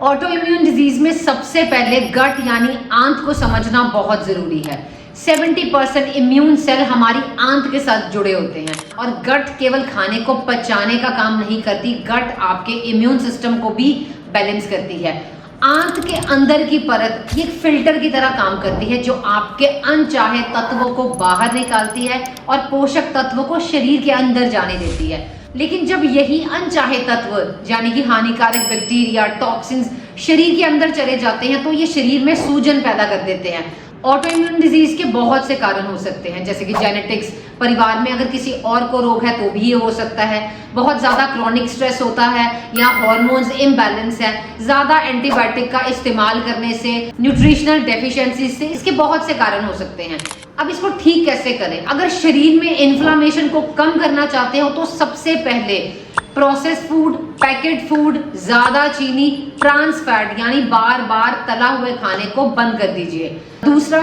Auto immune disease में सबसे पहले गट यानी आंत को समझना बहुत जरूरी है। 70% इम्यून सेल हमारी आंत के साथ जुड़े होते हैं और गट केवल खाने को पचाने का काम नहीं करती, गट आपके इम्यून सिस्टम को भी बैलेंस करती है। आंत के अंदर की परत ये फिल्टर की तरह काम करती है जो आपके अनचाहे तत्वों को बाहर निकालती है और पोषक तत्वों को शरीर के अंदर जाने देती है। लेकिन जब यही अनचाहे तत्व यानी कि हानिकारक बैक्टीरिया, टॉक्सिन्स शरीर के अंदर चले जाते हैं तो ये शरीर में सूजन पैदा कर देते हैं। ऑटो इम्यून डिजीज के बहुत से कारण हो सकते हैं, जैसे कि जेनेटिक्स, परिवार में अगर किसी और को रोग है तो भी ये हो सकता है, बहुत ज़्यादा क्रॉनिक स्ट्रेस होता है या हार्मोन्स इम्बैलेंस है, ज़्यादा एंटीबायोटिक का इस्तेमाल करने से, न्यूट्रिशनल डेफिशिएंसी से, इसके बहुत से कारण हो सकते हैं। अब इसको ठीक कैसे करें? अगर शरीर में इन्फ्लामेशन को कम करना चाहते हो तो सबसे पहले प्रोसेस फूड, पैकेट फूड, ज्यादा चीनी, ट्रांस फैट यानी बार बार तला हुए खाने को बंद कर दीजिए। दूसरा,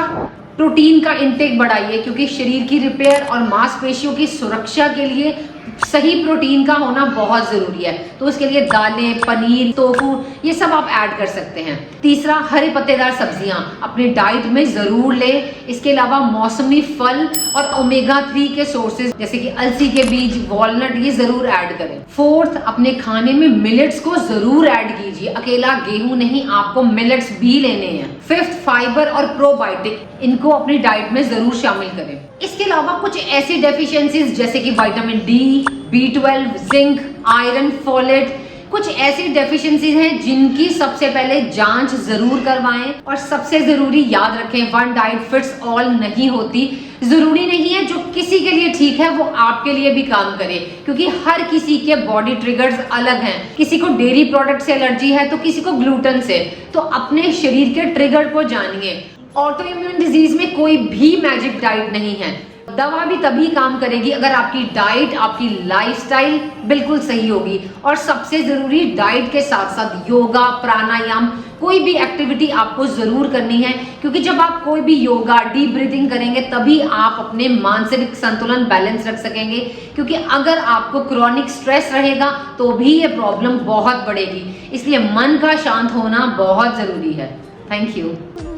प्रोटीन का इंटेक बढ़ाइए क्योंकि शरीर की रिपेयर और मांसपेशियों की सुरक्षा के लिए सही प्रोटीन का होना बहुत जरूरी है। तो उसके लिए दालें, पनीर, टोफू ये सब आप ऐड कर सकते हैं। तीसरा, हरे पत्तेदार सब्जियां अपनी डाइट में जरूर लें। इसके अलावा मौसमी फल और ओमेगा 3 के सोर्सेज जैसे कि अलसी के बीज, वॉलनट ये जरूर ऐड करें। फोर्थ, अपने खाने में मिलेट्स को जरूर ऐड कीजिए, अकेला गेहूं नहीं, आपको मिलेट्स भी लेने हैं। फिफ्थ, फाइबर और प्रोबायोटिक इनको अपनी डाइट में जरूर शामिल करें। इसके अलावा कुछ ऐसी डेफिशिएंसीज जैसे कि vitamin D, B12, zinc, iron, folate, कुछ ऐसी डेफिशिएंसीज हैं जिनकी सबसे पहले जांच जरूर करवाएं। और सबसे जरूरी याद रखें, वन डाइट फिट्स ऑल नहीं होती। जरूरी नहीं है जो किसी के लिए ठीक है वो आपके लिए भी काम करे, क्योंकि हर किसी के बॉडी ट्रिगर्स अलग हैं। किसी को डेयरी प्रोडक्ट से एलर्जी है तो किसी को ग्लूटेन से। तो अपने शरीर के ट्रिगर को जानिए। ऑटो इम्यून डिजीज में कोई भी मैजिक डाइट नहीं है। दवा भी तभी काम करेगी अगर आपकी डाइट, आपकी लाइफस्टाइल बिल्कुल सही होगी। और सबसे जरूरी, डाइट के साथ साथ योगा, प्राणायाम, कोई भी एक्टिविटी आपको जरूर करनी है, क्योंकि जब आप कोई भी योगा, डीप ब्रीथिंग करेंगे तभी आप अपने मानसिक संतुलन बैलेंस रख सकेंगे। क्योंकि अगर आपको क्रॉनिक स्ट्रेस रहेगा तो भी ये प्रॉब्लम बहुत बढ़ेगी। इसलिए मन का शांत होना बहुत जरूरी है। Thank you.